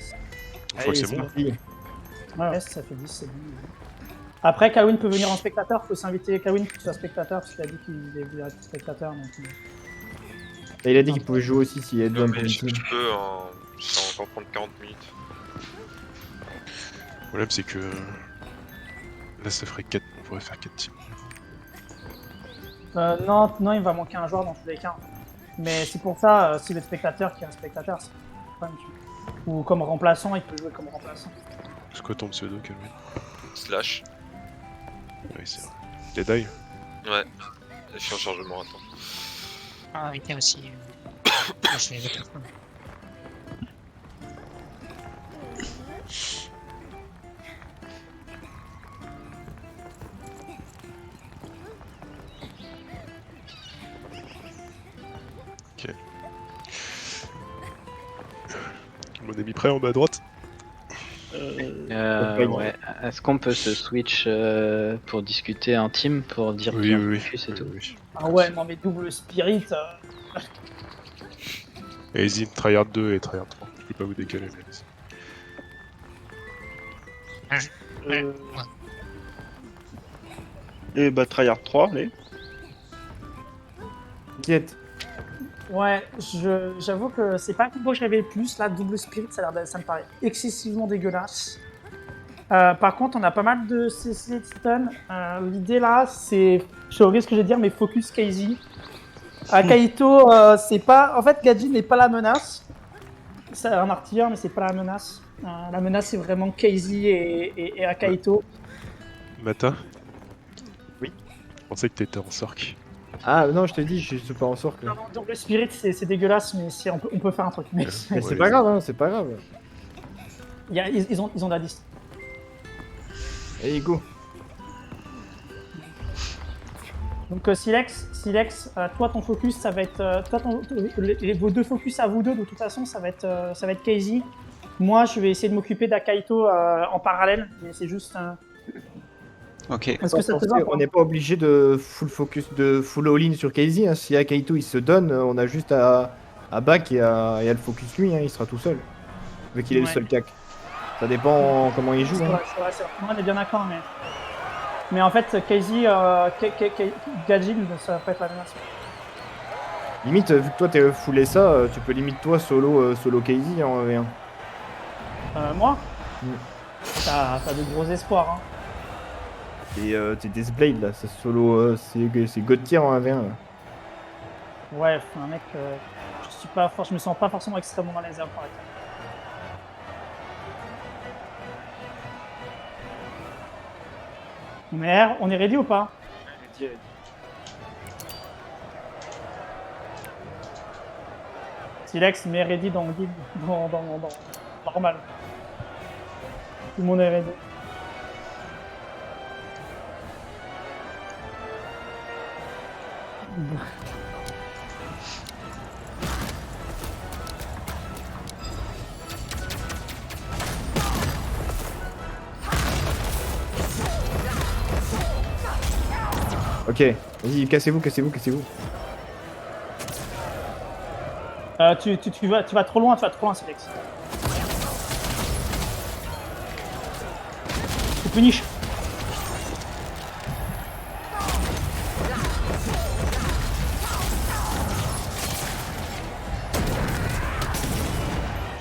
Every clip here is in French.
10. Une fois que c'est bon. Ouais, ça fait 10, c'est bon. Après, Kawin peut venir en spectateur, faut s'inviter Kawin pour que tu sois spectateur, parce qu'il a dit qu'il voulait être spectateur. Donc... Et il a dit qu'il pouvait jouer aussi s'il y avait besoin Non, pour mais une je team. peux, ça va encore prendre 40 minutes. Le problème, c'est que là, ça ferait 4. On pourrait faire 4 teams. Non, non, il va manquer un joueur dans tous les cas. Mais c'est pour ça, s'il est spectateur, qu'il y a un spectateur, c'est pas une team. Ou comme remplaçant, il peut jouer comme remplaçant. C'est quoi ton pseudo, Calvin? Slash. Oui, c'est vrai. Deadeye? Ouais. Je suis en chargement, attends. Ah, il était aussi. Je vais mettre le Ok. Mon ami prêt en bas à droite? Ouais. Est-ce qu'on peut se switch pour discuter en team pour dire Oui, qui on oui, focus et tout? oui. Ah ouais, non mais double spirit. Et Zin, Tryhard 2 et Tryhard 3. Je peux pas vous décaler, mais allez-y. Et bah Tryhard 3, allez. T'inquiète. Ouais, j'avoue que c'est pas le combo que j'avais le plus. Là, double spirit, ça me paraît excessivement dégueulasse. Par contre, on a pas mal de CC de stun. L'idée là, c'est, je suis au risque de dire, mais focus KZ. Kaito, c'est pas. En fait, Gadji n'est pas la menace. C'est un artilleur, mais c'est pas la menace. La menace, c'est vraiment KZ et Akaito. Mata? Oui. Je pensais que t'étais en sorc. Ah non, je te dis, je suis pas en sorte. Non, double spirit, c'est dégueulasse, mais on peut faire un truc. Mais Mais Ouais, c'est pas grave, hein, c'est pas grave. ils ont de la distance. Allez, go. Donc Silex, toi ton focus ça va être vos deux focus à vous deux de toute façon ça va être KZ. Moi je vais essayer de m'occuper d'Akaito en parallèle, mais c'est juste un. Ok. Est-ce que ça te va? On n'est pas obligé de full focus, de full all-in sur KZ. Hein. Si Akaito il se donne, on a juste à back et à le focus lui, hein, il sera tout seul. Vu qu'il est le seul cac. Ça dépend comment il joue. C'est Hein. vrai, on est bien d'accord, mais en fait KZ, Gadji, ça va pas être la menace. Limite, vu que toi t'es full ça, tu peux limite toi solo KZ en V1. Moi Mm. T'as de gros espoirs. Hein. Et t'es Deathblade là, ça solo, c'est God tier en 1v1 là. Ouais, un mec, je me sens pas forcément extrêmement à l'aise à parler. On est ready ou pas? Silex, mais ready dans le guide, dans normal. Tout le monde est ready. Ok, vas-y, cassez-vous. Tu vas trop loin, Silex. Tu punish.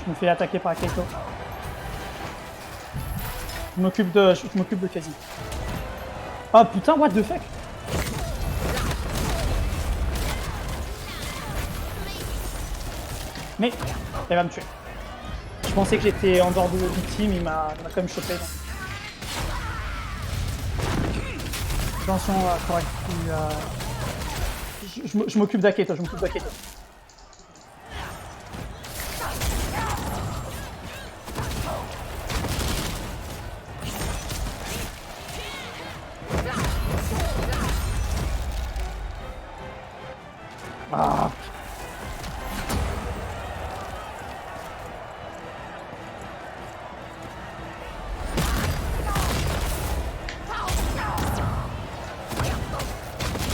Je me fais attaquer par Kaito. Je m'occupe de Kazi. Oh putain, what the fuck? Mais elle va me tuer. Je pensais que j'étais en dehors du team, il m'a quand même chopé. Donc. Attention, correct. Je m'occupe d'Aketo, Ah.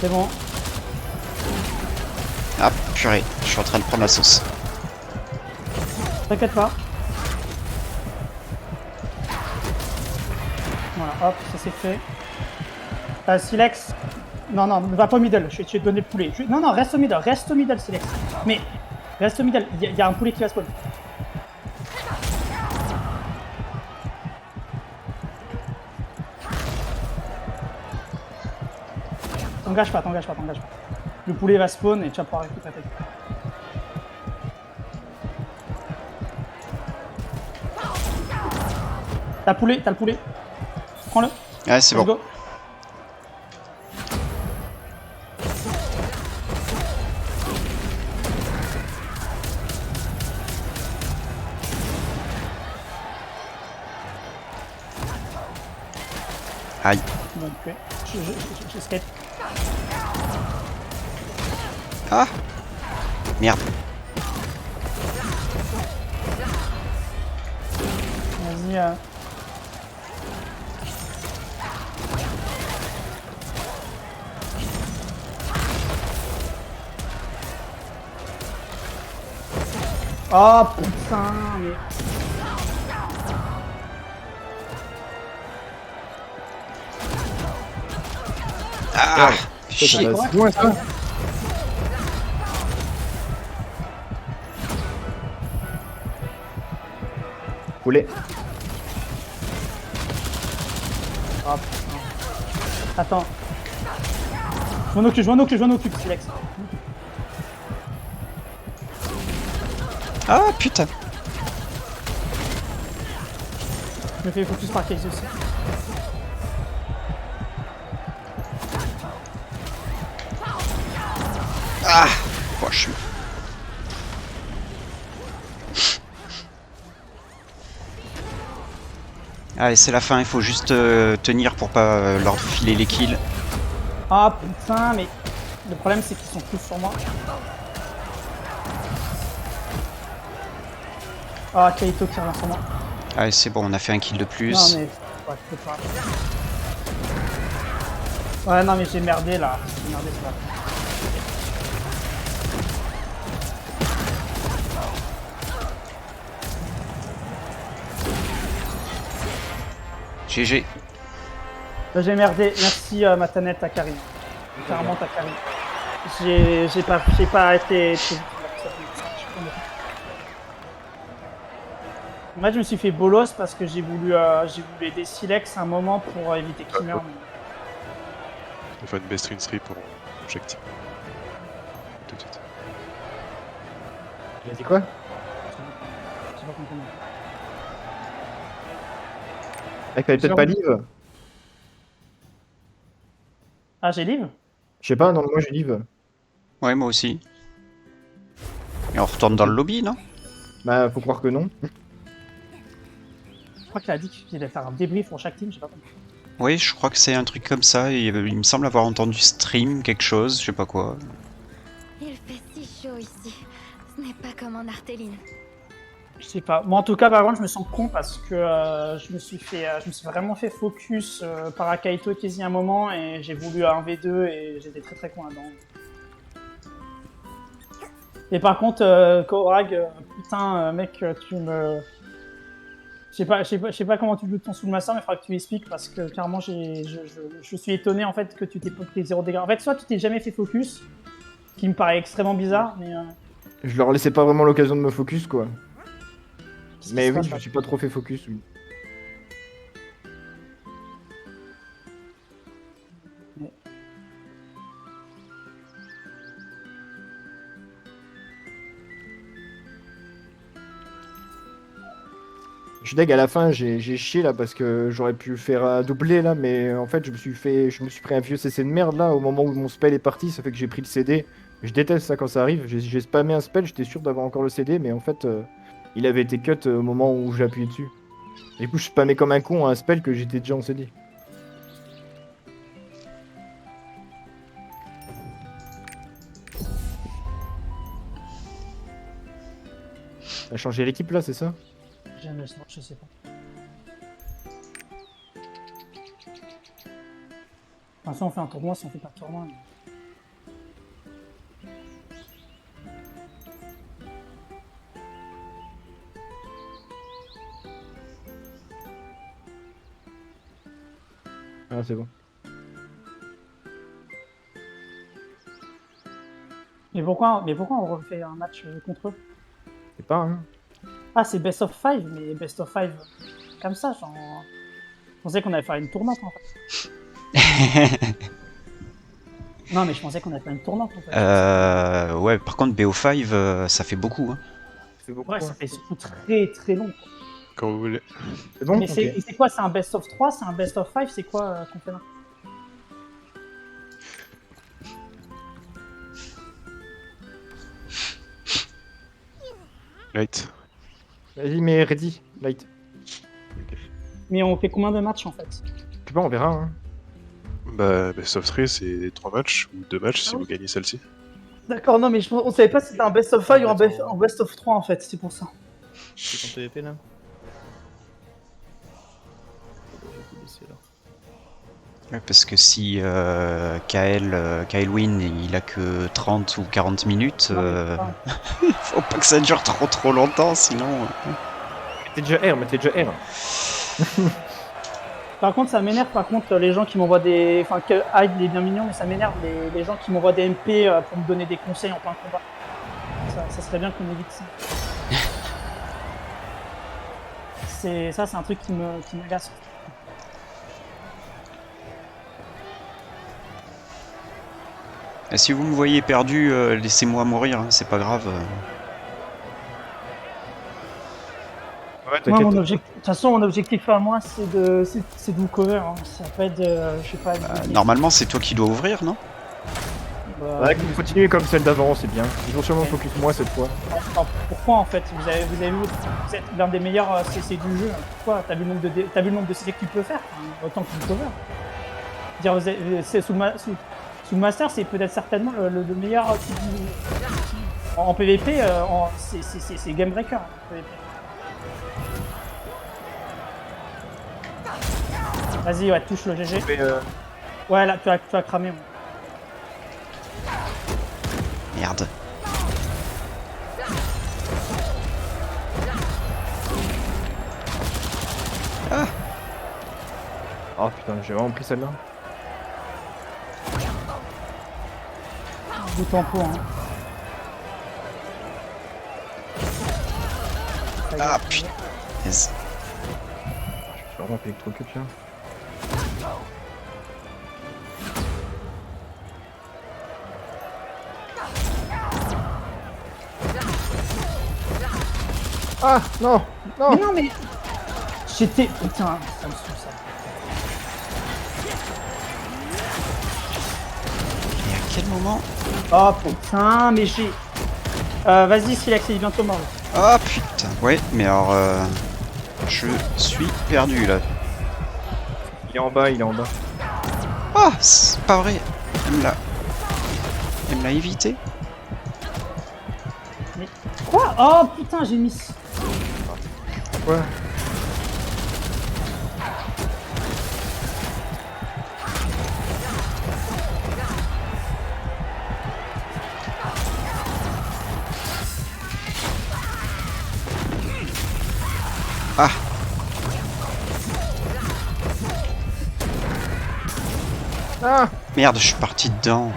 C'est bon. Ah purée, je suis en train de prendre la sauce. T'inquiète pas. hop, ça c'est fait. Silex. Non, non, ne va pas au middle, je vais te donner le poulet. Non, non, reste au middle, Silex. Mais, reste au middle, il y a un poulet qui va spawn. T'engage pas. Le poulet va spawn et tu vas pouvoir récupérer ta vie. T'as le poulet. Prends-le. Ouais, c'est Let's bon. go. Aïe. Bon, ok. J'escape. Ah merde. Vas-y. Oh putain, mais... Ah Ça chier. va si loin, ça. Poulet. Oh putain. Attends. Je m'en occupe, Silex. Ah putain. Je me fais focus par Case aussi. Ah oh, je suis... Allez, c'est la fin, il faut juste tenir pour pas leur filer les kills. Ah putain, mais... Le problème c'est qu'ils sont tous sur moi. Ah, Kaito qui revient sur moi. Allez, c'est bon, on a fait un kill de plus. Non mais... Ouais, je peux pas. Ouais, non mais j'ai merdé là. J'ai merdé ça. GG. J'ai merdé. Merci ma tanette à Karim. Clairement ta Karim. J'ai pas été... En fait, je me suis fait bolos parce que j'ai voulu aider Silex à un moment pour éviter qu'il meure. On va faire une best win streak pour objectif. Tout de suite. Il a dit quoi? J'ai pas compris. Ah, fallait peut-être pas live. Ah, j'ai live? Je sais pas, non, moi j'ai live. Ouais, moi aussi. Et on retourne dans le lobby, non? Bah, faut croire que non. Je crois qu'il a dit qu'il allait faire un débrief pour chaque team, j'ai pas compris. Oui, je crois que c'est un truc comme ça. Et, il me semble avoir entendu stream quelque chose, je sais pas quoi. Il fait si chaud ici. Ce n'est pas comme en Artéline. Je sais pas. Moi, en tout cas, par contre, je me sens con parce que je me suis vraiment fait focus par Akaito et Kezi un moment et j'ai voulu un V2 et j'étais très très con là-dedans. Et par contre, Korag, putain, mec, tu me... Je sais pas comment tu joues de ton Soul Master, mais il faudra que tu expliques parce que clairement, je suis étonné en fait que tu t'es pas pris 0 dégâts. En fait, soit tu t'es jamais fait focus, ce qui me paraît extrêmement bizarre, mais... Je leur laissais pas vraiment l'occasion de me focus, quoi. qu'est-ce qui Mais se oui, passe, je là me suis pas trop fait focus, oui. Je suis deg à la fin, j'ai chié là parce que j'aurais pu faire un doublé là, mais en fait je me suis pris un vieux CC de merde là au moment où mon spell est parti, ça fait que j'ai pris le CD. Je déteste ça quand ça arrive, j'ai spammé un spell, j'étais sûr d'avoir encore le CD, mais en fait il avait été cut au moment où j'ai appuyé dessus. Du coup je spammais comme un con un spell que j'étais déjà en CD. T'as changé l'équipe là, c'est ça? Je sais pas. Enfin, si on fait un tournoi, si on fait pas de tournoi. Ah, c'est bon. Mais pourquoi on refait un match contre eux? C'est pas, hein. Ah, c'est best of 5, mais best of 5 comme ça, genre. Je pensais qu'on allait faire une tournante en fait. Non, mais je pensais qu'on allait faire une tournante en fait. Ouais, par contre, BO5, ça fait beaucoup. Hein. C'est beaucoup. Ouais, hein. ça fait surtout très très long. Quoi. Quand vous voulez. C'est bon. Mais Ok. c'est quoi? C'est un best of 3? C'est un best of 5? C'est quoi qu'on fait là? Light. Vas-y, mais ready, light. Mais on fait combien de matchs en fait? Je sais pas, on verra. Hein. Bah, best of 3, c'est 3 matchs, ou 2 matchs si Ah oui. vous gagnez celle-ci. D'accord, non, mais on savait pas si c'était un best of 5 ou un best of 3 en fait, c'est pour ça. C'est ton PVP là. Ouais, parce que si Kael win, il a que 30 ou 40 minutes, Non, mais c'est pas- faut pas que ça dure trop longtemps, sinon... Mettez déjà R. Par contre, ça m'énerve, par contre, les gens qui m'envoient des. Enfin, que Hyde, il est bien mignon, mais ça m'énerve les gens qui m'envoient des MP pour me donner des conseils en plein combat. Ça serait bien qu'on évite ça. Ça, c'est un truc qui m'agace. Et si vous me voyez perdu, laissez-moi mourir, hein, c'est pas grave. Ouais, Moi, t'inquiète. de toute façon, mon objectif à moi, c'est de vous cover. Hein. Ça peut être, je sais pas. Normalement, c'est toi qui dois ouvrir, non? Bah, Ouais, continuez comme celle d'avant, c'est bien. Ils vont sûrement focus moi cette fois. enfin, pourquoi en fait vous avez vu, vous êtes l'un des meilleurs CC du jeu. Pourquoi? T'as vu le nombre de CC que tu peux faire, hein, autant que tu le cover. Dire, c'est sous le master, c'est peut-être certainement le meilleur en PVP. C'est game breaker. En PVP. Vas-y, ouais, touche le GG. Mais, Ouais, là, tu as cramé. Ouais. Merde. Oh putain, j'ai vraiment pris celle-là. Du tempo, hein. Ah putain. Yes. Je vais vraiment électrocute là. Ah non. Non. Mais non, mais. J'étais. Putain, ça me saoule ça. Et à quel moment? Oh putain, mais j'ai. Vas-y, Silex, il est bientôt mort. Ah putain. Ouais, mais alors... je suis perdu, là. Il est en bas, il est en bas. Ah, c'est pas vrai. Elle me l'a évité. Quoi? Oh putain, j'ai mis. Quoi? Ah. Ah. Merde, je suis parti dedans.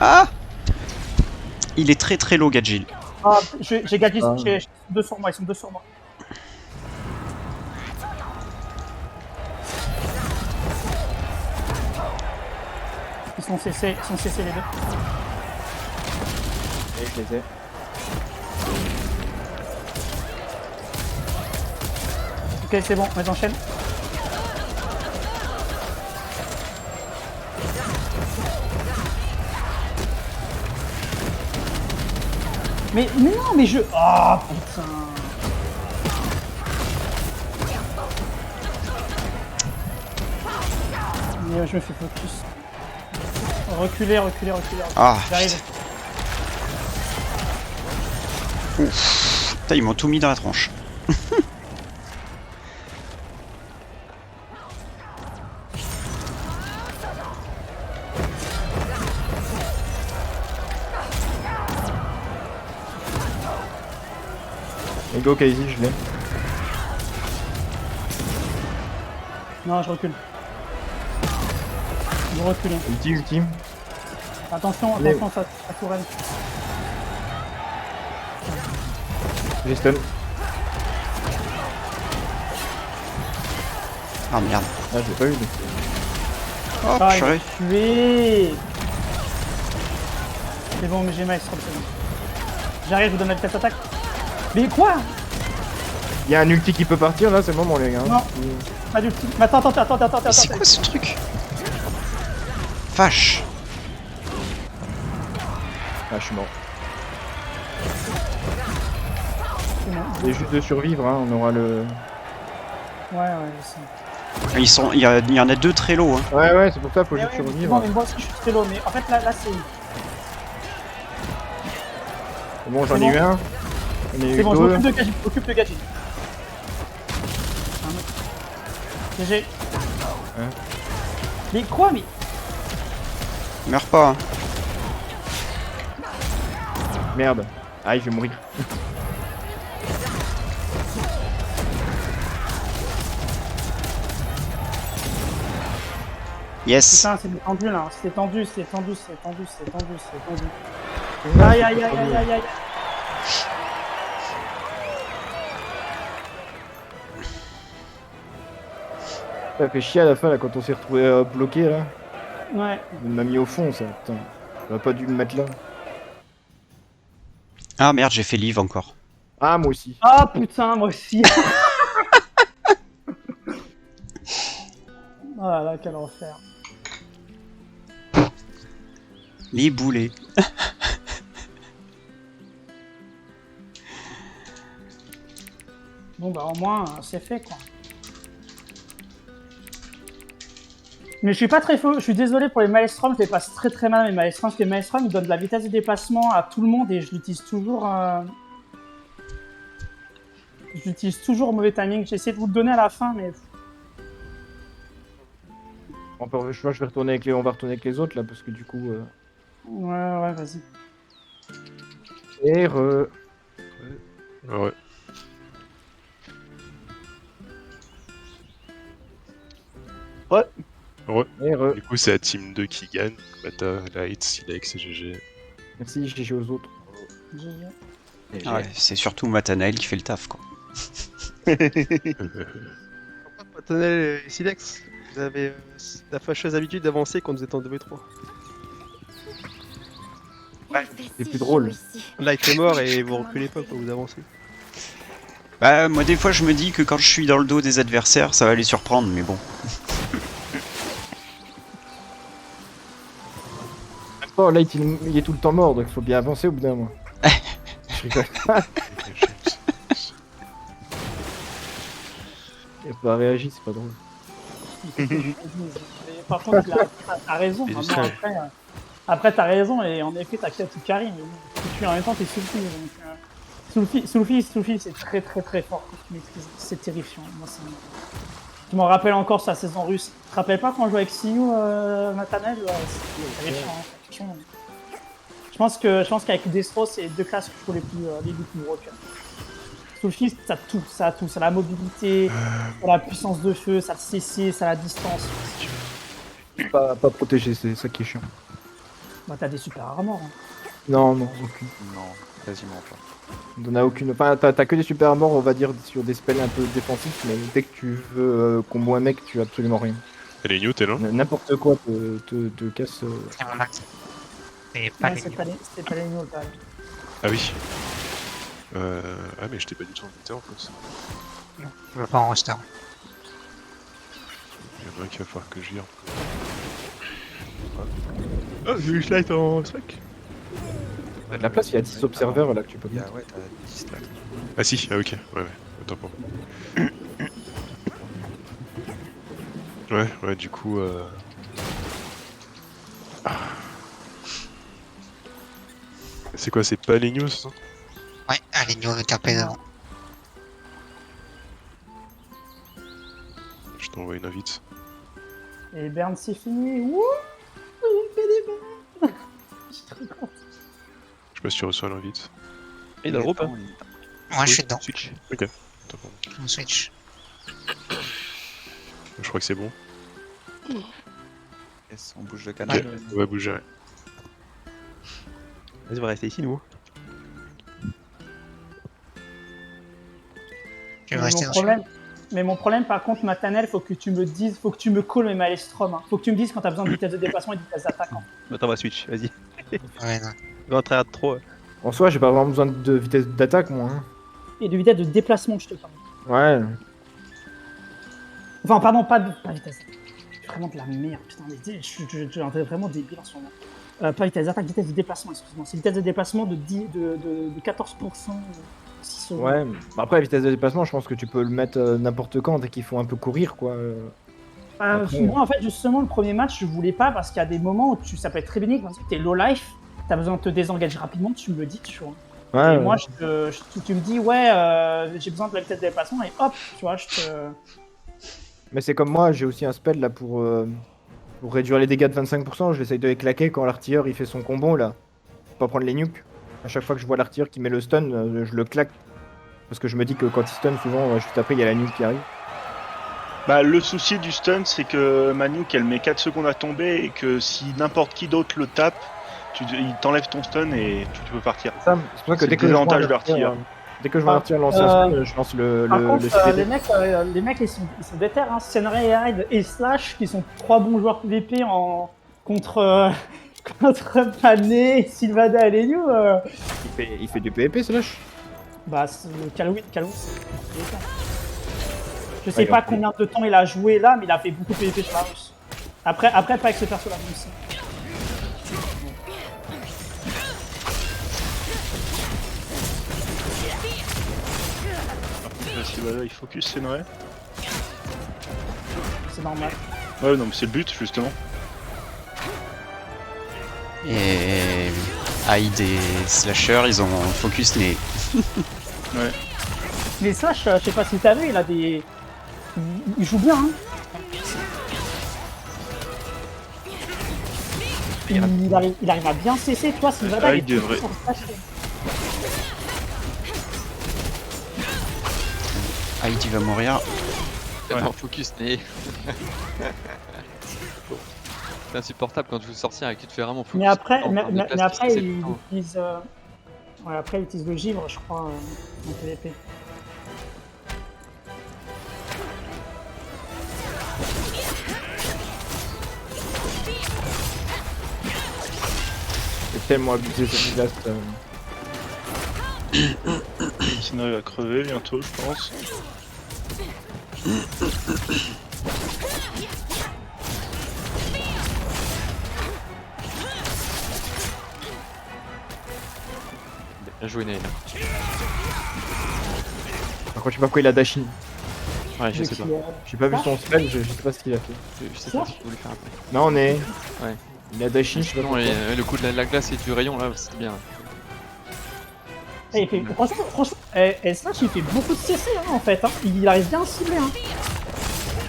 Ah. Il est très low, Gadgil. Ah, j'ai gagné. Ah. Ils sont deux sur moi, ils sont deux sur moi. Ils sont CC les deux. Et je les ai. Ok, c'est bon, mais j'enchaîne. Mais non, mais je. Ah putain. Mais je me fais focus. Reculer. Ah, J'arrive. Putain, ils m'ont tout mis dans la tronche. Et go Kaisi, je l'ai. Non, je recule. Je recule. Ultime. Attention, Allez. attention, ça tourelle. J'ai stun. Ah merde. Ah, je l'ai pas eu. mais- Oh, Ah, il purée. m'a tué. C'est bon, mais j'ai Maelstrom, c'est bon. J'arrive, je vous donne la vitesse attaque. Mais quoi? Il y a un ulti qui peut partir là, c'est le moment les gars. Non. Pas du tout. Mais attends. Mais c'est quoi ce truc? Vache. Ah, je suis mort. C'est bon. C'est juste de survivre, hein. On aura le. Ouais, je sais. Il y en a deux très low. Hein. Ouais, c'est pour ça, faut Mais juste ouais, mais survivre. bon, mais moi aussi je suis très low, mais en fait là c'est Bon, j'en c'est ai bon. eu un. J'en ai eu c'est bon, je deux. m'occupe de Gajin, GG. Hein. Mais quoi, mais Meurs pas. Hein. Merde. Aïe, je vais mourir. Yes. putain, c'est tendu là, c'est tendu. Aïe aïe aïe aïe aïe aïe. Ça fait chier à la fin là quand on s'est retrouvé bloqué là. Ouais. Il m'a mis au fond ça, putain. J'aurais pas dû me mettre là. Ah merde, j'ai fait live encore. Ah, moi aussi. Ah putain, moi aussi. Oh là là, quel enfer. Les boulets. Bon bah au moins c'est fait quoi. Mais je suis pas très faux, je suis désolé pour les Maelstrom, je les passe très mal mes Maelstrom, parce que les Maelstrom ils donnent de la vitesse de déplacement à tout le monde et je l'utilise toujours je l'utilise toujours au mauvais timing, j'ai essayé de vous le donner à la fin mais... On va retourner avec les autres là parce que du coup. Ouais, vas-y. Et Ouais. Du coup, c'est la team 2 qui gagne. Mata, Light, Silex et GG. Merci, GG aux autres. Ouais, c'est surtout Matanael qui fait le taf quoi. Patanel et Silex, vous avez la fâcheuse habitude d'avancer quand vous êtes en 2v3. C'est plus drôle. Light est mort et vous reculez pas quand vous avancez. Bah moi des fois je me dis que quand je suis dans le dos des adversaires ça va les surprendre mais bon. Oh, là il est tout le temps mort donc il faut bien avancer au bout d'un moment. Je rigole. Il a pas réagi, c'est pas drôle. Par contre, t'as raison, vraiment, après t'as raison et en effet t'as tout carry, mais bon, tu en même temps t'es Soulfi, donc Soulfi c'est très fort quand tu maîtrises, c'est terrifiant. Moi, je m'en rappelle encore sur la saison russe. Tu te rappelles pas quand on jouait avec Siyu, Matanael, c'était terrifiant. Je pense qu'avec Destro c'est les deux classes que je trouve les plus broken. Soulfi ça a tout, ça a la mobilité, ça a la puissance de feu, ça a le CC, ça a la distance. Pas protégé, c'est ça qui est chiant. Bah t'as des super armors. Hein. Non, aucune. Non, quasiment pas. T'en as aucune. Enfin, t'as que des super armors, on va dire, sur des spells un peu défensifs, mais dès que tu veux combo un mec, tu as absolument rien. Elle est new, t'es là? N'importe quoi te casse. C'est mon max. C'est pas les C'était pas les nuls, t'as. Ah oui. Ah, mais je t'ai pas du tout invité en plus. Je veux pas en roster. Il y en a un qui va falloir que je vire. Oh, j'ai eu Light en strike. T'as de la place, il y a 10 observeurs là que tu peux mettre. Ouais, t'as 10 stacks. Ah si, ah ok, ouais, autant pour moi. Ouais, du coup... C'est quoi, c'est pas les news ça? Ouais, allez, nous on est tapé devant. Je t'envoie une invite. Et Bern c'est fini. Wouh, il fait des Bern. Je suis trop content. Je sais pas si tu reçois l'invite. Et dans le groupe, hein. Moi je suis dedans. Switch. Ok, autant pour moi. On switch. Je crois que c'est bon. Yes, on bouge de canal. Ok, on va bouger. Ouais. Vas-y, on va rester ici, nous. Je vais Mais rester mon dans problème, mais mon problème, par contre, Maternel, faut que tu me dises, faut que tu me calls mes Maelstrom. Hein. Faut que tu me dises quand t'as besoin de vitesse de déplacement et de vitesse d'attaque. Hein. Attends, on va switch, vas-y. Ouais, non. Va en tryhard 3. En soi, j'ai pas vraiment besoin de vitesse d'attaque, moi. Hein. Et de vitesse de déplacement, je te parle. Ouais. Enfin, pardon, pas vitesse. C'est vraiment de la merde, putain, mais je suis vraiment débile en ce moment. Pas vitesse d'attaque, vitesse de déplacement, excuse-moi. C'est vitesse de déplacement de 14%. 6 secondes. Ouais. Bah après, la vitesse de déplacement, je pense que tu peux le mettre n'importe quand dès qu'il faut un peu courir, quoi. Après, Moi, en fait, justement, le premier match, je voulais pas parce qu'il y a des moments où ça peut être très bénéfique. Quand t'es low life, t'as besoin de te désengager rapidement, tu me le dis, tu vois. Ouais, Et ouais. moi, tu me dis, ouais, j'ai besoin de la vitesse de déplacement et hop, tu vois, je te. Mais c'est comme moi, j'ai aussi un spell là pour réduire les dégâts de 25%. Je l'essaye de les claquer quand l'artilleur il fait son combo là. Pour pas prendre les nukes. À chaque fois que je vois l'artilleur qui met le stun, je le claque. Parce que je me dis que quand il stun, souvent, juste après, il y a la nuke qui arrive. Bah, le souci du stun, c'est que Manuk, elle met 4 secondes à tomber et que si n'importe qui d'autre le tape, il t'enlève ton stun et tu peux partir. C'est pour ça que C'est dès le que je vois désavantage un de l'artilleur. dès que je vois un artilleur lancer un stun, je lance le Par contre, CDD. les mecs ils sont déter, hein. Senrai, Hyde et Slash, qui sont 3 bons joueurs PVP contre Pané, Sylvada et Lenyu. Il fait du PvP, Slash. Bah, Calwin, je sais Ouais, pas ok. combien de temps il a joué là, mais il a fait beaucoup de PVP sur la Russe. Après pas avec ce perso là, aussi. Si voilà, il focus, c'est vrai. C'est normal. Ouais, non, mais c'est le but, justement. Et Hyde et Slasher, ils ont focus les. Ouais. Mais Slash, je sais pas si t'as vu, il a des. Il joue bien, hein. Il arrive à bien cesser, toi, Sylvada. Ah, il il devrait. sur Slash. Hyde, il va mourir. Tellement focus, mais. C'est insupportable quand tu veux sortir et que tu te fais vraiment focus. Mais après, en termes de place, après c'est il tout. utilise. Ouais, après, il utilise le givre, je crois, en PvP. C'est tellement abusé cette blast. Sinon, il va crever bientôt, je pense. Bien joué, Nail. Par contre, je sais pas pourquoi il a Dashin. Ouais, je sais pas. J'ai pas vu son spell, je sais pas ce qu'il a fait. Je sais pas ce qu'il voulait faire après. Non, on est. Ouais. Il a Dashin, je sais pas Non, pourquoi. et le coup de la glace et du rayon là, c'était bien. Et il fait, franchement, Slash, il fait beaucoup de CC, hein, en fait. Hein. Il arrive bien à cibler. Hein.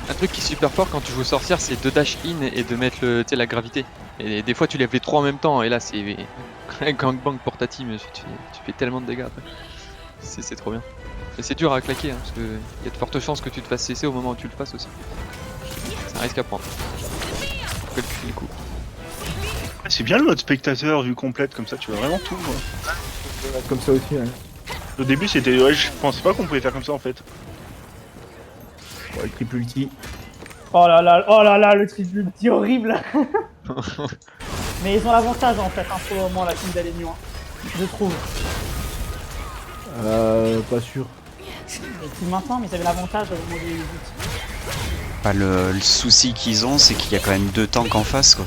Un truc qui est super fort quand tu joues sorcière, c'est de dash in et de mettre la gravité. Et des fois tu lèves les trois en même temps, et là c'est un gangbang pour ta team, tu fais tellement de dégâts après. C'est trop bien. Mais c'est dur à claquer, hein, parce qu'il y a de fortes chances que tu te fasses cesser au moment où tu le fasses aussi. C'est un risque à prendre. Calcule les coups. C'est bien le mode spectateur vue complète, comme ça tu vois vraiment tout. Moi. Comme ça aussi, ouais. Au début c'était. Ouais, je pensais pas qu'on pouvait faire comme ça en fait. Bon, le triple ulti. Oh là là, le triple ulti horrible. Mais ils ont l'avantage, en fait, hein, pour le moment, la team d'Alénion. Hein. Je trouve. Pas sûr. Et puis maintenant, mais ils avaient l'avantage au moment des ultis. Bah, le souci qu'ils ont, c'est qu'il y a quand même 2 tanks en face, quoi.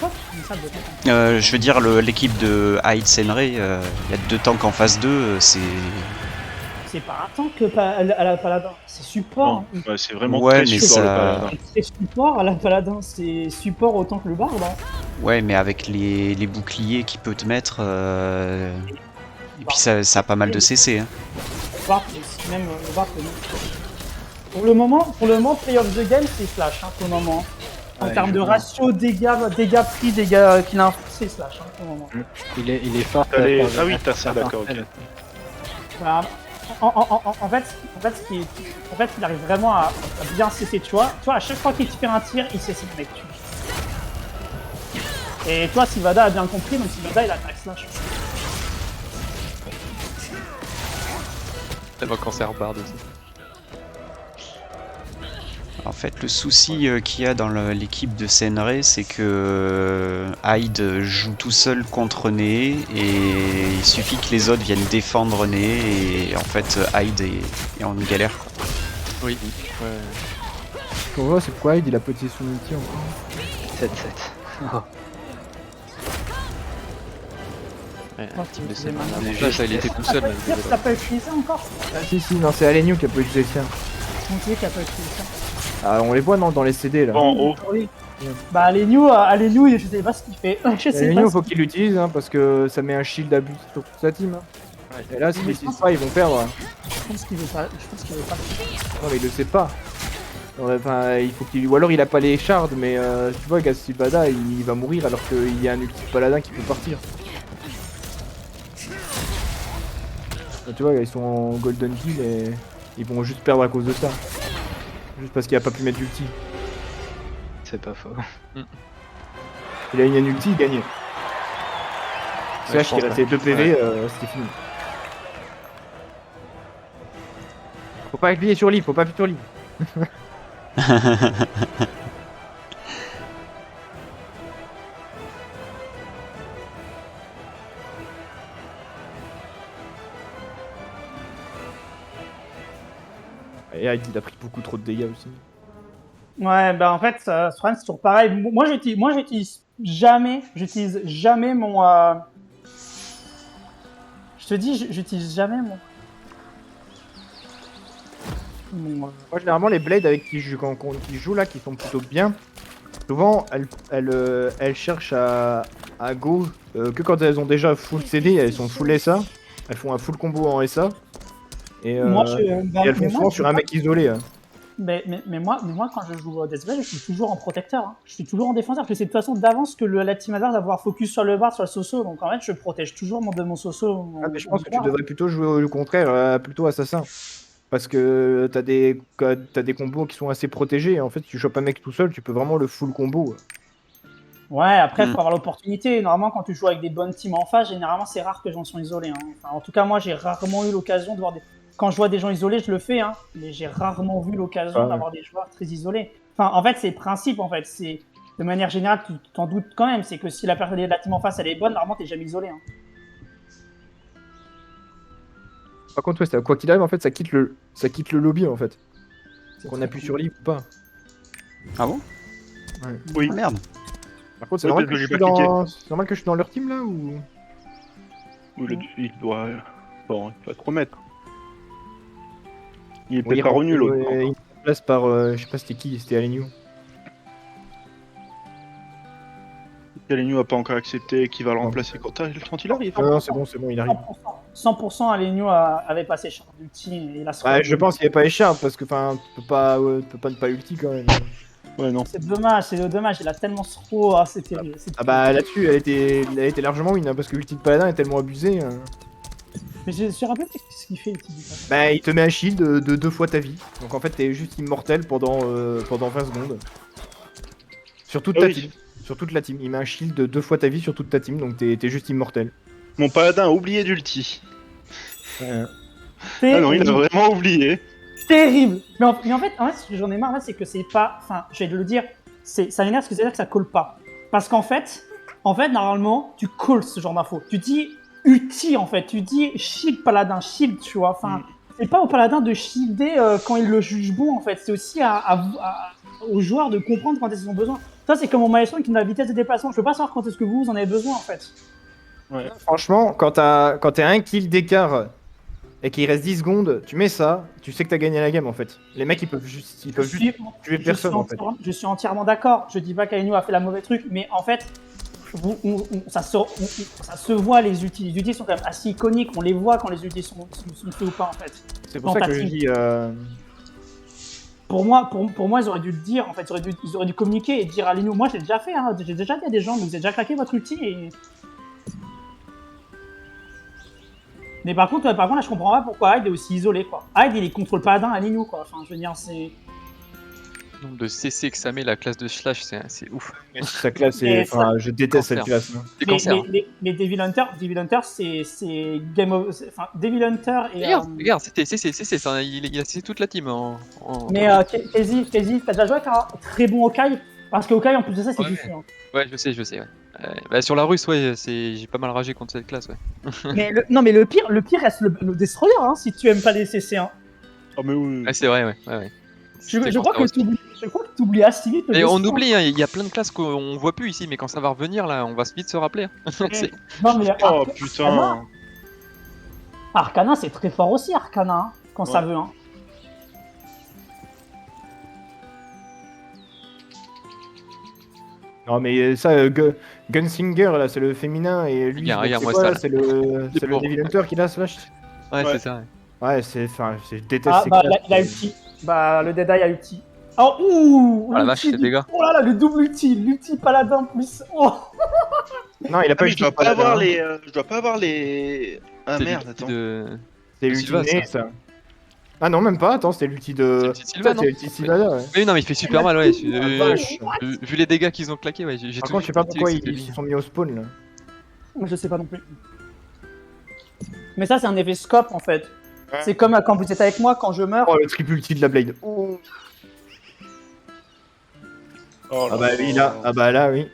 Quoi ça, de Je veux dire, l'équipe de Hyde Senrai, il y a 2 tanks en face d'eux, c'est. C'est pas un tank à la paladin, c'est support. Non, ouais, c'est vraiment Ouais, très mais support le ça- paladin. C'est support à la paladin, c'est support autant que le barbe. Hein. Ouais, mais avec les boucliers qu'il peut te mettre. Et puis ça a pas mal de CC. Hein. Le barbe, même le barbe. Pour le moment, play of the game, c'est Slash, hein, pour le moment. En Ouais, termes de je ratio dégâts prix, dégâts qu'il a, c'est Slash, hein, pour le moment. Il est fort. Ah oui, t'as ça, d'accord, ok. Voilà. En fait, il arrive vraiment à bien cesser, tu vois. À chaque fois qu'il tire un tir, il cesse le mec. Et toi, Sylvada a bien compris, donc Sylvada, il attaque slash. Elle va cancer barde aussi. En fait, le souci qu'il y a dans l'équipe de Senrei, c'est que Hyde joue tout seul contre Née et il suffit que les autres viennent défendre Née et en fait Hyde est en galère. Quoi. Oui, ouais. Ce qu'on voit, c'est pourquoi Hyde il a petit son ulti encore. 7-7. Oh. Ouais, Oh, team de c'est Senrei. malin. Déjà, ça, il était tout seul. T'as pas utilisé encore? Ah si, non, c'est Alenio qui a pas utilisé ça. On dit qu'il a pas utilisé ça. Ah, on les voit non dans les CD là. En haut. Oui. Bah, Alenio, je sais pas ce qu'il fait. Je sais Alenio pas. faut qu'il l'utilise hein, parce que ça met un shield d'abus sur toute sa team. Hein. Et là, s'ils Mais je l'utilisent pense- pas, ils vont perdre. Hein. Je pense qu'il veut pas. Non, mais il le sait pas. Enfin, il faut qu'il. Ou alors il a pas les shards, mais tu vois, Gassibada il va mourir alors qu'il y a un ulti paladin qui peut partir. Là, tu vois, ils sont en golden kill et ils vont juste perdre à cause de ça. Juste parce qu'il a pas pu mettre d'ulti. C'est pas faux. Il a eu un ulti, il gagnait. Slash, il restait 2 PV, c'était fini. Faut pas appuyer sur livre, faut pas appuyer sur livre. Et Hyde, il a pris beaucoup trop de dégâts aussi. Ouais, bah en fait, Swan, c'est toujours pareil. Moi, j'utilise jamais mon. Je te dis, j'utilise jamais mon. Moi, généralement, les blades avec qui je joue là, qui sont plutôt bien, souvent elles cherchent à go que quand elles ont déjà full CD, elles sont full SA, elles font un full combo en SA, et, et elles font souvent sur un mec isolé. Hein. Mais moi, quand je joue Deathbed, je suis toujours en protecteur. Hein. Je suis toujours en défenseur. Parce que c'est de toute façon d'avance que la team adverse va avoir focus sur le bar, sur le Soso. Donc en fait, je protège toujours mon Soso. Ah, mais je pense que tu devrais plutôt jouer au contraire, plutôt assassin. Parce que t'as des combos qui sont assez protégés. Et en fait, si tu chopes un mec tout seul, tu peux vraiment le full combo. Ouais, après, il faut avoir l'opportunité. Normalement, quand tu joues avec des bonnes teams en face, généralement, c'est rare que les gens sont isolés. Hein. Enfin, en tout cas, moi, j'ai rarement eu l'occasion de voir des. Quand je vois des gens isolés, je le fais, hein, mais j'ai rarement vu l'occasion d'avoir des joueurs très isolés. Enfin, en fait, c'est le principe, en fait. C'est de manière générale, tu t'en doutes quand même. C'est que si la personne de la team en face, elle est bonne, normalement, t'es jamais isolé. Hein. Par contre, ouais, quoi qu'il arrive, en fait, ça quitte le lobby, en fait. Qu'on appuie sur livre ou pas. Ah bon? Ouais. Oui. Ah, merde. Par contre, c'est normal que je suis dans leur team là ou? Il doit. Bon, il va te remettre. Il est peut-être pas revenu l'autre. Il se place par. Je sais pas c'était qui, c'était Alenio. Alenio a pas encore accepté qu'il va le remplacer quand il arrive. Non, c'est bon, il arrive. 100% Alenio avait passé Char d'ulti et il a Ouais, je pense qu'il n'y a pas écharpe parce que tu peux pas ne pas ulti quand même. Ouais, non. C'est dommage, il a tellement trop. C'est terrible. Ah bah là-dessus, elle était largement win hein, parce que l'ulti de paladin est tellement abusé. Mais je me rappelle ce qu'il fait l'ulti du paladin. Bah, il te met un shield de 2 fois ta vie. Donc en fait, t'es juste immortel pendant 20 secondes. Sur toute ta team. Sur toute la team. Il met un shield de 2 fois ta vie sur toute ta team, donc t'es juste immortel. Mon paladin a oublié d'ulti. Ah non, il a vraiment oublié. Terrible. Mais en fait, ce que j'en ai marre là, c'est que c'est pas. Enfin, je vais te le dire, ça m'énerve parce que c'est-à-dire que ça colle pas. Parce qu'en fait, normalement, tu calls ce genre d'infos. Tu dis ulti en fait, tu dis shield paladin, shield, tu vois. Enfin, c'est pas au paladin de shielder quand il le juge bon en fait. C'est aussi aux joueurs de comprendre quand ils ont besoin. Ça, c'est comme mon maestro qui me donne la vitesse de déplacement. Je peux pas savoir quand est-ce que vous en avez besoin en fait. Ouais. Franchement, quand t'as un kill d'écart et qu'il reste 10 secondes, tu mets ça, tu sais que t'as gagné la game en fait. Les mecs ils peuvent juste tuer personne en fait. Je suis entièrement d'accord. Je dis pas qu'Alenio a fait la mauvaise truc, mais en fait, ça se voit les outils. Les outils sont quand même assez iconiques. On les voit quand les outils sont faits ou pas en fait. C'est pour ça que je dis. Pour moi, ils auraient dû le dire. En fait, ils auraient dû communiquer et dire à Alenio. Moi, j'ai déjà fait. Hein, j'ai déjà dit à des gens, mais vous avez déjà craqué votre outil et. Mais par contre, là, je comprends pas pourquoi Hyde est aussi isolé, quoi. Hyde, il est contre le paladin à Nino, quoi. Enfin, je veux dire, c'est... Le nombre de CC que ça met, la classe de Slash, c'est ouf. Sa classe, Mais enfin, je déteste cette Cancer. classe. hein. C'est cancer. Mais Devil Hunter, c'est Game of... Enfin, Devil Hunter et... Regarde, c'était CC, ça, il a CC toute la team en... Mais Casey, t'as déjà joué avec un très bon Hawkeye? Parce que Hawkeye, en plus de ça, c'est Ouais. du fou. Hein. Ouais, je sais, ouais. Bah, sur la russe, ouais, j'ai pas mal ragé contre cette classe, ouais. Non, mais le pire reste le Destroyer, hein, si tu aimes pas les CC. Hein. Oh, mais oui. Ouais, c'est vrai, ouais. Je crois que t'oublies assez vite. Et on oublie, hein, il y a plein de classes qu'on voit plus ici, mais quand ça va revenir, là, on va vite se rappeler. hein. C'est- Non, mais Oh putain. Arcana, c'est très fort aussi, Arcana, hein, quand ça Ouais. veut. Hein. Non, mais ça, Gunsinger, là, c'est le féminin, et lui, Regarde, donc, regarde-moi c'est quoi, ça, là, là. c'est le pauvre. Devil Hunter qui l'a slash. Ouais, Ouais. c'est ça, ouais. Ouais, enfin, je déteste Ah, ces bah, classes. il a ulti. Bah, le Deadeye a ulti. Oh, ouh! Oh la vache, l'ulti les dégâts. Oh là là, le double ulti. L'ulti paladin plus. Oh! Non, il a Ah, pas mais eu je dois de pas paladin, avoir hein. les. Je dois pas avoir les. Ah C'est merde, l'ulti attends. C'est de l'ulti Sylvain, de Nate, ça. ça. Ah non, même pas, attends, c'était l'ulti de. C'est l'ulti de Sylvain, Ça, non c'est l'ulti de Sylvana, ouais. Oui, non, mais il fait super mal, ouais. Ah, vache. Vu les dégâts qu'ils ont claqués, ouais, j'ai Par tout contre, je sais pas dit pourquoi que c'était ils lui. se sont mis au spawn, là. Je sais pas non plus. Mais ça, c'est un effet scope en fait. Ouais. C'est comme quand vous êtes avec moi, quand je meurs. Oh, le triple ulti de la Blade. Oh Ah bah, oui, là, ah bah là, oui.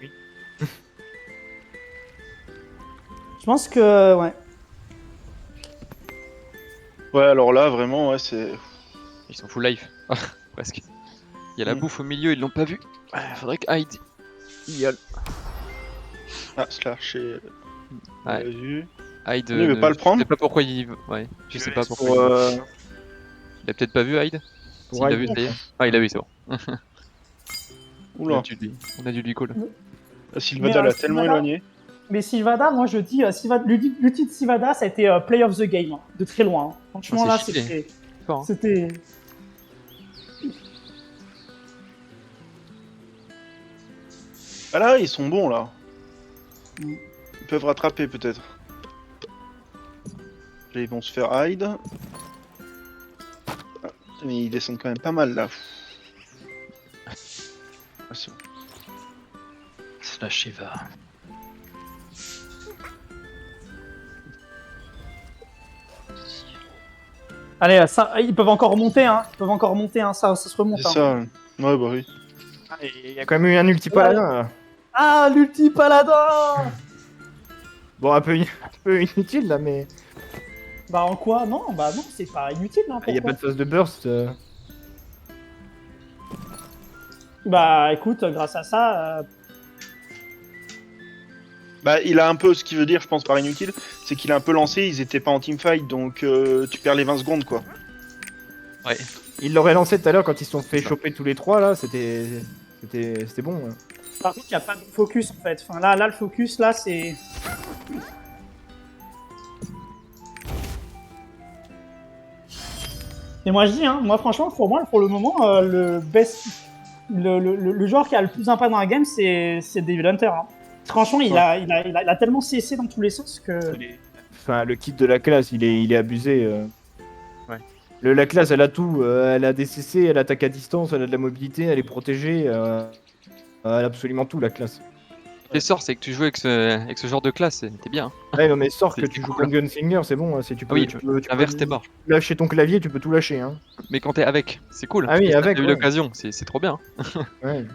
Je pense que. Ouais. Ouais, alors là, vraiment, ouais, c'est. Ils sont full life. Presque. Il y a la Mm. bouffe au milieu, ils l'ont pas vu. Faudrait que Hyde y aille. Ah, Slash et. Ouais. On l'a vu. Hyde. Lui, il veut pas le prendre. Je sais pas pourquoi il. Ouais, je sais pas pourquoi. Pour, Il a peut-être pas vu Hyde. pour S'il a Hyde. vu, ça y est. Ah, il a vu, c'est bon. Oula. On a dû lui call. Ah, Sylvada Mais, l'a tellement Sylvana- éloigné. Mais Sylvada, moi je dis, l'ulti de Sylvada, ça a été play of the game, hein, de très loin. Hein. Franchement, Oh, là, c'est cheaté. c'était. Fort, hein. C'était. Ah là, ils sont bons là. Mm. Ils peuvent rattraper peut-être. Là, ils vont se faire hide. Ah, mais ils descendent quand même pas mal là. Ah, c'est bon. Slash il va. Allez, ça, ils peuvent encore remonter, hein. Ils peuvent encore remonter, hein. Ça se remonte. C'est Hein. ça. Ouais, bah oui. Ah, il y a quand même eu un ulti paladin, là. Ah, l'ulti paladin! Bon, un peu inutile, là, mais. Bah, en quoi? Non, bah non, c'est pas inutile, hein. Il y a pas de phase de burst. Bah, écoute, grâce à ça. Bah, il a un peu ce qu'il veut dire, je pense, par inutile, c'est qu'il a un peu lancé, ils étaient pas en teamfight, donc tu perds les 20 secondes quoi. Ouais. Il l'aurait lancé tout à l'heure quand ils se sont fait choper tous les trois, là, c'était bon. hein. Par contre, il n'y a pas de focus en fait. Enfin, là, le focus, là, c'est. Et moi, je dis, hein, moi, franchement, pour moi, pour le moment, le best. Le joueur qui a le plus d'impact dans la game, c'est Devil Hunter. Hein. Franchement, il a tellement cessé dans tous les sens que. Enfin, le kit de la classe, il est abusé. Ouais. La classe, elle a tout. Elle a des CC, elle attaque à distance, elle a de la mobilité, elle est protégée. Elle a absolument tout, la classe. Les sorts, c'est que tu joues avec ce genre de classe, t'es bien. hein. Ouais, non, mais sors que C'est tu cool, joues comme Gunsinger, c'est bon. Si tu peux, oui, tu peux inverse tes barres. lâcher ton clavier, tu peux tout lâcher. Hein. Mais quand t'es avec, c'est cool. Ah oui, Parce que avec, T'as eu ouais. l'occasion, c'est trop bien. Ouais.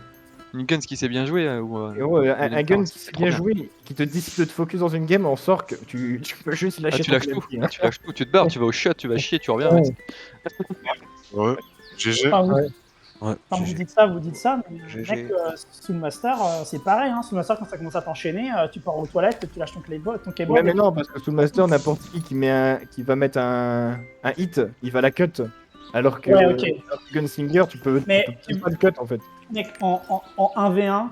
Une Guns qui sait bien jouer ou. Et ouais, un gun qui c'est sait trop bien jouer, qui te décide de te focus dans une game en sort que tu peux juste Ah, lâcher tu ton lâches tout, clavier. hein. tu lâches tout, tu te barres, tu vas au shot, tu vas chier, tu reviens. Ouais. Ouais. GG. Enfin, vous, Ouais. quand vous GG. dites ça, mais GG. mec, Soulmaster, c'est pareil. Hein. Soulmaster, quand ça commence à t'enchaîner, tu pars aux toilettes, tu lâches ton keyboard. Ouais, mais non, parce que sous le master, n'importe qui va mettre un hit, il va la cut. Alors que Ouais, ok. Gunsinger, tu peux pas le cut en fait. Mec, en 1v1,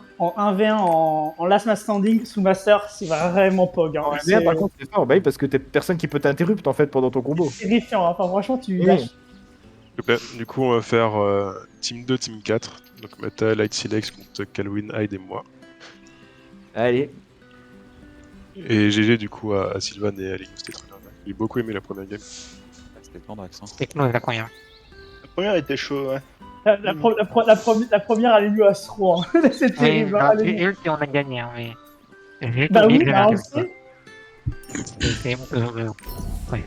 en last man standing, Soulmaster, c'est vraiment pog. Hein. En C'est NBA, par contre, c'est fort, bah oui, parce que t'es personne qui peut t'interrompre en fait pendant ton combo. terrifiant. Hein. Enfin, franchement, tu Oui. lâches. Ok, du coup, on va faire Team 2, Team 4. Donc, Mata, Light Silex contre Calwin, Hyde et moi. Allez. Et GG, du coup, à Sylvan et à Linus Tetraner. J'ai beaucoup aimé la première game. C'était Pandrax. Hein. C'était close la première. La première était chaud, ouais. La première, elle est mieux à Stro. Hein. C'est terrible. Hein, elle est- Ult, on a gagné, hein, mais. J'ai Bah oublié oui, que bah on j'avais le un ult, quoi. sait. C'est bon, ouais.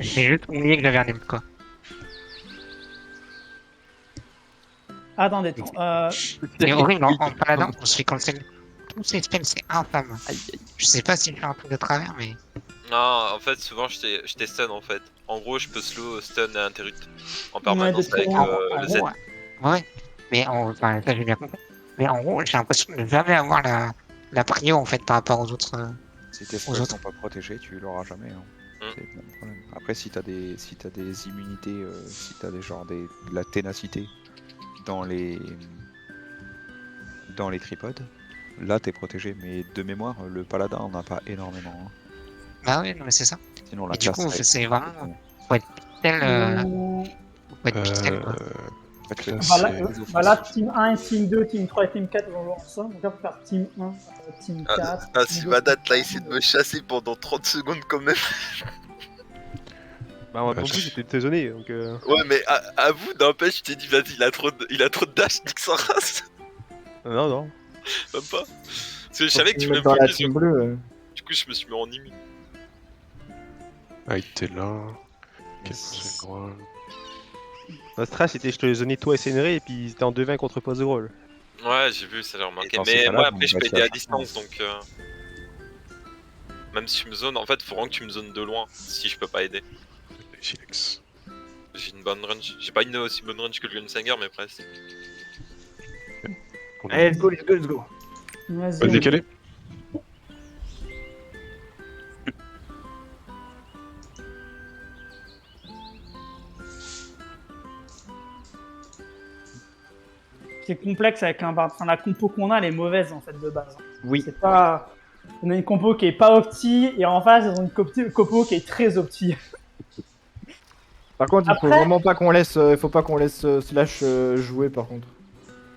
J'ai juste oublié que j'avais un ult, quoi. Attendez, attends. C'est horrible, en paladin, on se fait cancel tous ces spells, c'est infâme. Je sais pas si je fais un truc de travers, mais. Non, en fait, souvent je t'ai stun en fait. En gros, je peux slow, stun et interrupt en permanence Ouais, avec le Z. Ouais, mais enfin, ça j'ai bien compris. Mais en gros, j'ai l'impression de jamais avoir la prio en fait par rapport aux autres. Si tes Aux spells autres. sont pas protégés, tu l'auras jamais. Hein. C'est le même problème. Après, si t'as des immunités, si t'as de la ténacité dans les tripodes, là t'es protégé. Mais de mémoire, le paladin en a pas énormément. Hein. Bah oui, non mais c'est ça. Sinon la Et du classe. coup, serait- c'est vraiment. Faut être pixel. Faut être pixel quoi. En fait, Bah là, team 1, team 2, team 3 et team 4 vont jouer ensemble. Donc là, on peut faire team 1, team 4. Ah, si ma date là essaie de me chasser pendant 30 secondes quand même. Bah, moi non plus, j'étais désolé. Donc, Ouais, mais à vous, n'empêche, je t'ai dit, vas-y, il a trop de dash, nique sa race. Non, non. Même pas. Parce que je savais que tu voulais me Dans la focus, team du coup. bleue. Du coup, je me suis mis en immune. Ah, il était là. Quel c'est droit. Notre strash, c'était je te zonais toi et Sénéré, et puis c'était en 2-20 contre pose de rôle. Ouais, j'ai vu, ça j'ai remarqué. Dans Mais ces cas-là, moi, vous après, je me peux battez aider à à distance, donc. Même si tu me zones, en fait, faut vraiment que tu me zones de loin si je peux pas aider. Silex. J'ai une bonne range. J'ai pas une aussi bonne range que le Gunslinger, mais presque. Allez, let's go, let's go, let's go. Vas-y. Pas décalé. C'est complexe avec un bard. Enfin, la compo qu'on a, elle est mauvaise en fait de base. Oui. C'est pas. On a une compo qui est pas opti et en face, ils ont une compo qui est très opti. Par contre, il faut Après- vraiment pas qu'on laisse, faut pas qu'on laisse Slash jouer par contre.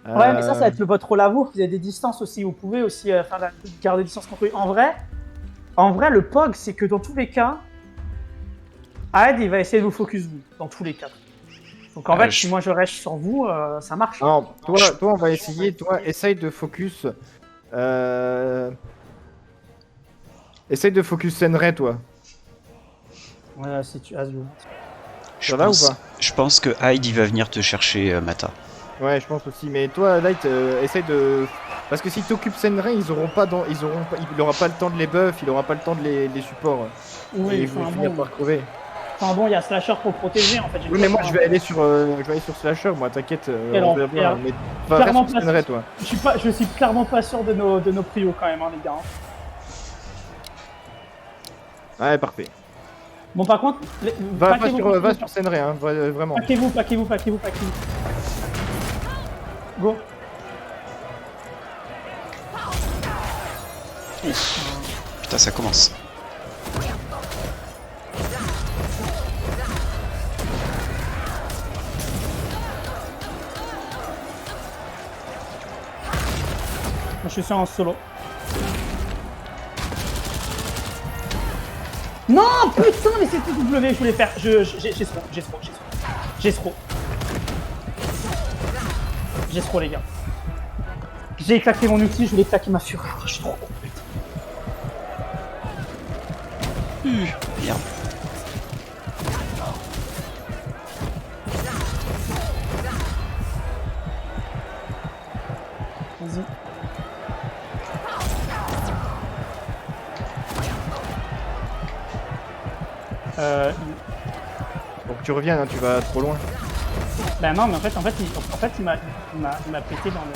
Ouais, mais ça va être votre rôle à vous. Vous avez des distances aussi. Vous pouvez aussi garder des distances contre lui. En vrai, le POG, c'est que dans tous les cas, Aed, il va essayer de vous focus vous, dans tous les cas. Donc en fait, si moi je reste sur vous, ça marche. Non, toi, on va essayer. Toi, essaye de focus. Essaye de focus Senray, toi. Ouais, si tu as Ça va ou pas? Je pense que Hyde il va venir te chercher, Mata. Ouais, je pense aussi. Mais toi, Light, essaye de. Parce que si t'occupes Senray, il aura pas le temps de les buff, il aura pas le temps de les supports. Oui, et ils vont finir par crever. Enfin bon, il y a Slasher pour protéger en fait. Oui, mais moi je vais aller sur Slasher, moi t'inquiète. On verra bien, mais va clairement reste sur pas Senray, sûr. toi. Je suis clairement pas sûr de nos prios quand même, hein, les gars. Ouais, parfait. Bon, par contre, Va sur Senray, hein, vraiment. Paquez-vous. Go. Putain, ça commence. Je suis en solo. Non, putain, mais c'était W, je voulais faire. J'ai trop, les gars. J'ai claqué mon ulti, je voulais claquer ma fureur. Je suis trop con, putain. Merde. Vas-y. Donc tu reviens, hein, tu vas trop loin. Bah non, mais en fait, il m'a pété dans le.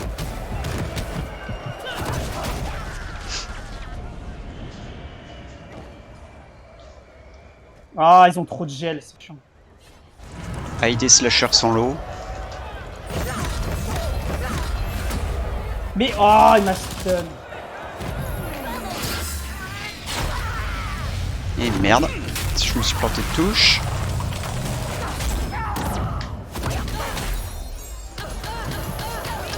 Ah, ils ont trop de gel, c'est chiant. Hyde et Slasher sont low. Mais oh, il m'a stun. Et merde, je me suis planté de touche.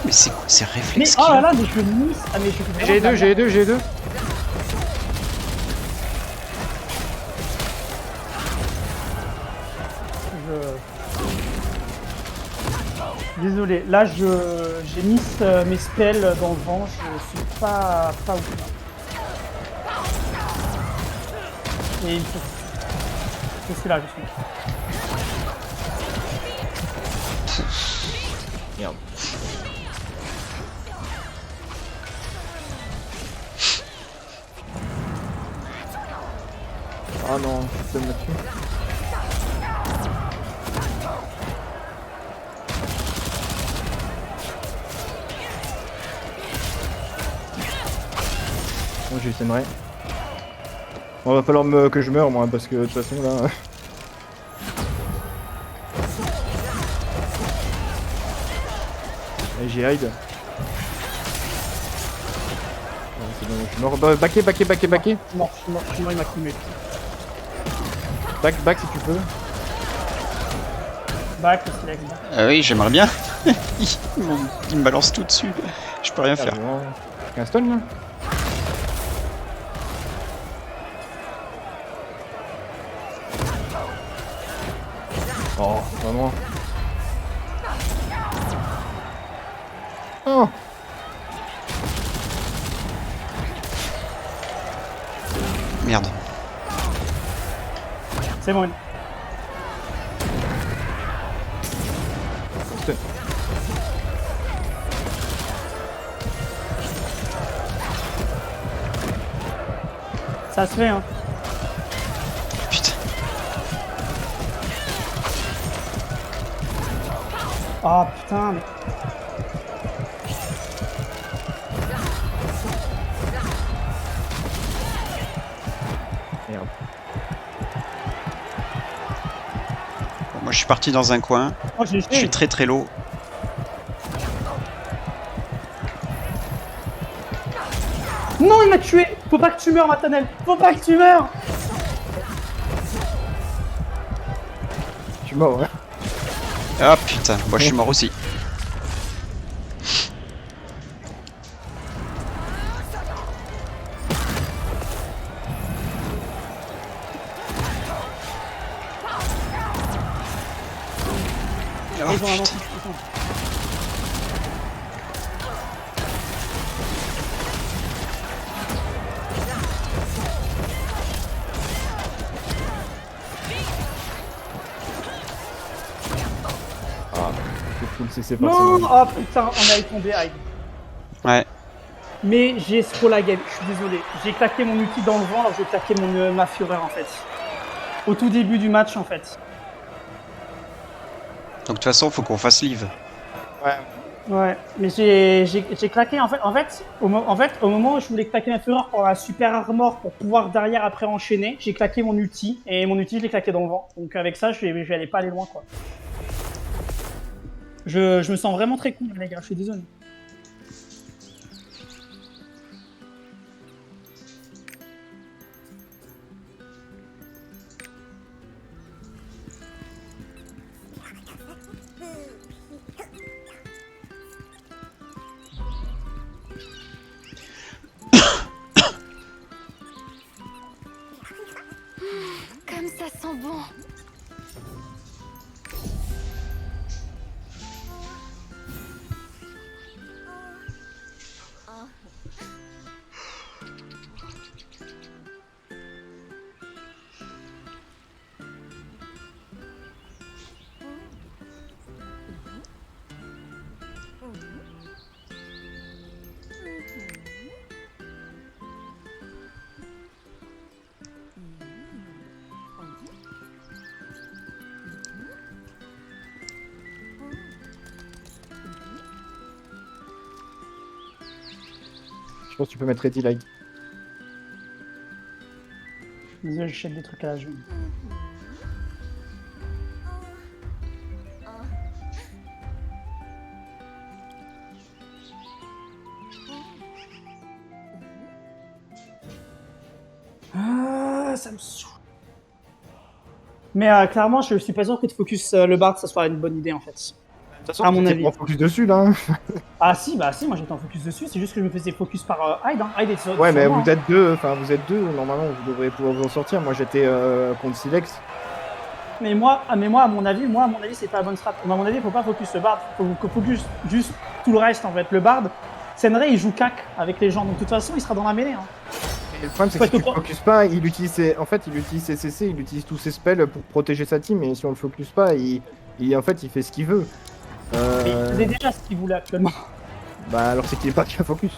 Mais c'est quoi ces Mais réflexes oh qu'il là a là, mais je miss. Ah, mais je fais vraiment J'ai deux. Désolé, là j'ai mis mes spells dans le vent, je suis pas ouf là. Et il faut... Je suis là, je suis là. Merde. Ah non, je peux me mettre dessus. Bon, j'ai essayé. Bon, va falloir que je meure moi parce que de toute façon là. Et j'ai hide. Ouais, c'est bon, je suis mort. Backé. Je suis mort, il m'a cumulé. Back si tu peux. Back, le Silex, back. Oui, j'aimerais bien. Il me balance tout dessus. Je peux rien faire. Un stun là. Oh, vraiment. Oh. Merde. C'est bon. Stun. Ça se fait, hein. Putain. Oh putain, mais... Merde. Bon, moi je suis parti dans un coin. Oh, j'ai Je suis très low. Non, il m'a tué. Faut pas que tu meurs, Maternelle. Faut pas que tu meurs. Je suis mort, hein. Ah putain, moi je suis mort aussi. Oh, Ils ont putain. avancé. Ah, c'est full CC Non, forcément. oh putain, on a tombé Hyde. Ouais. Mais j'ai scroll la game, je suis désolé. J'ai claqué mon ulti dans le vent alors que j'ai claqué ma fureur en fait. Au tout début du match en fait. Donc de toute façon, faut qu'on fasse live. Ouais. Ouais, mais j'ai claqué en fait, au moment où je voulais claquer ma fureur pour la super armor pour pouvoir derrière après enchaîner, j'ai claqué mon ulti et mon ulti je l'ai claqué dans le vent. Donc avec ça, je vais aller pas aller loin quoi. Je me sens vraiment très cool les gars, je suis désolé. Comme ça sent bon. Je pense que tu peux mettre ready like. Désolé, je jette des trucs à la joue. Ah, ça me saoule. Mais clairement, je suis pas sûr que de focus le Bard, ça soit une bonne idée en fait. De toute façon, À mon t'es avis. en focus dessus là. Hein. Ah si, moi j'étais en focus dessus, c'est juste que je me faisais focus par Hyde, hein. Hyde est sur Ouais, mais sur moi, vous hein. êtes deux, enfin vous êtes deux, normalement vous devrez pouvoir vous en sortir. Moi j'étais contre Silex. Mais moi, à mon avis, c'est pas la bonne strat. À mon avis, il faut pas focus le bard, faut focus juste tout le reste en fait. Le bard, Senrei il joue cac avec les gens, donc de toute façon il sera dans la mêlée. Hein. Et le problème c'est que si tu le focus pas, il utilise ses CC, il utilise tous ses spells pour protéger sa team, et si on le focus pas, en fait il fait ce qu'il veut. Il faisait déjà ce qu'il voulait actuellement. Bah alors c'est qu'il est pas qu'un focus.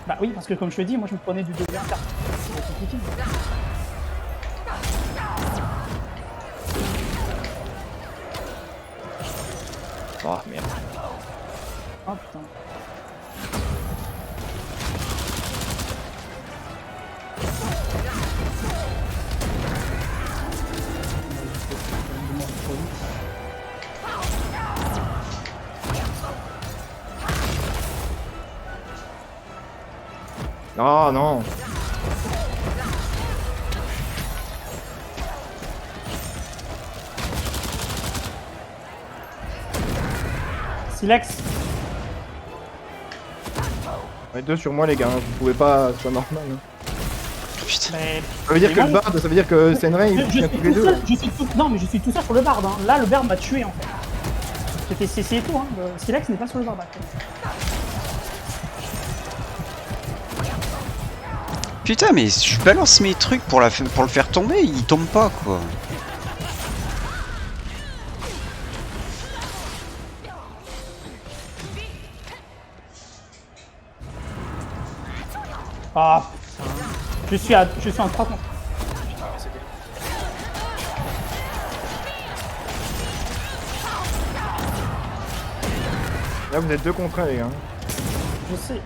Bah oui, parce que comme je te dis, moi je me prenais du 2v1 carte. C'est compliqué. Oh merde. Oh putain. Oh non. Silex. Ouais, 2 sur moi les gars, hein. Vous pouvez pas, c'est pas normal. Hein. Putain. Mais... Ça veut dire que le bard, ça veut dire que Senrei il tient tous les deux. Non mais je suis tout seul sur le bard. Hein. Là le bard m'a tué en fait. J'étais CC et tout. Hein. Le Silex n'est pas sur le bard. Putain, mais je balance mes trucs pour le faire tomber, il tombe pas quoi. Ah putain. Je suis en 3 contre. Là vous êtes 2 contre 1 les gars. Je sais.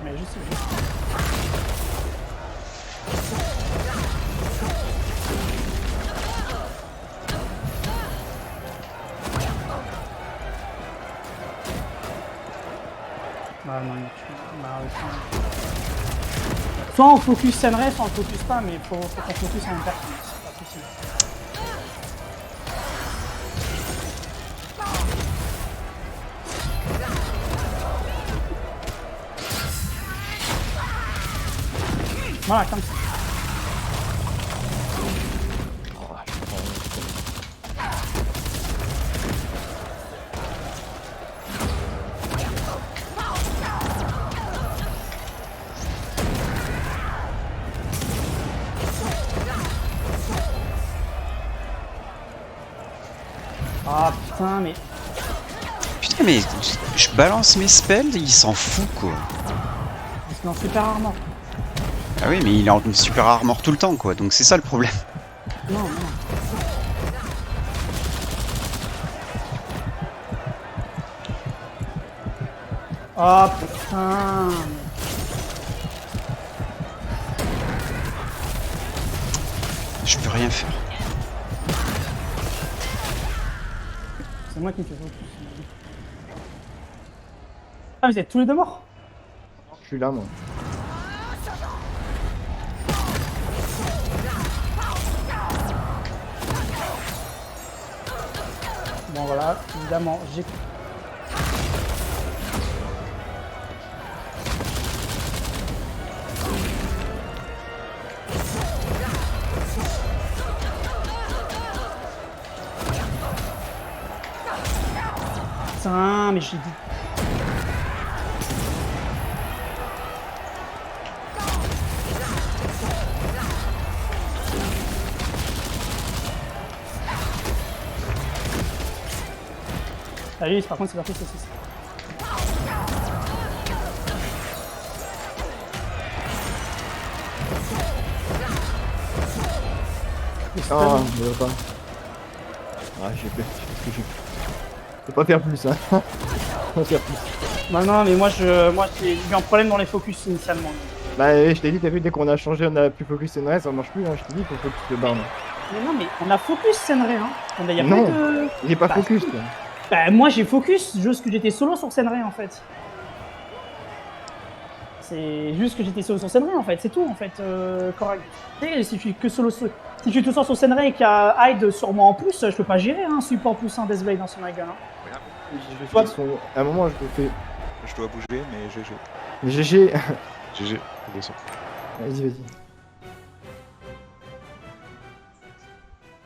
Ah non, soit on focus Senrei, soit on focus pas, mais faut qu'on focus en même temps. C'est pas possible. Voilà, comme ça. Ah putain, mais... Putain, mais je balance mes spells, il s'en fout quoi. Parce qu'il est en super armor. Ah oui, mais il est en super armor tout le temps quoi, donc c'est ça le problème. Non. Oh putain. Je peux rien faire. C'est moi qui me fais focus. Ah, vous êtes tous les deux morts? Je suis là moi. Bon voilà, évidemment, j'ai... Putain, mais j'ai dit... Allez, par contre, c'est parti, c'est 6. Ah, je veux pas. Ah, j'ai peur. Je peux pas faire plus, hein. Je peux pas faire plus. Non, mais moi j'ai eu un problème dans les focus initialement. Bah, je t'ai dit, t'as vu, dès qu'on a changé, on a plus focus Senrei, ça marche plus, hein. Je t'ai dit, faut focus le barn. Mais non, mais on a focus Senrei, hein. Y a Non, pas de... il est pas focus, quoi. Bah, moi j'ai focus, juste que j'étais solo sur Senrei en fait. C'est juste que j'étais solo sur Senrei en fait, c'est tout en fait, correct. Et si je suis que solo, si je suis tout seul sur Senrei et qu'il y a Hyde sur moi en plus, je peux pas gérer un support plus un Deathblade dans son gueule. Hein. À un moment, je te fais. Je dois bouger, mais GG. GG. GG, on descend. Vas-y, vas-y.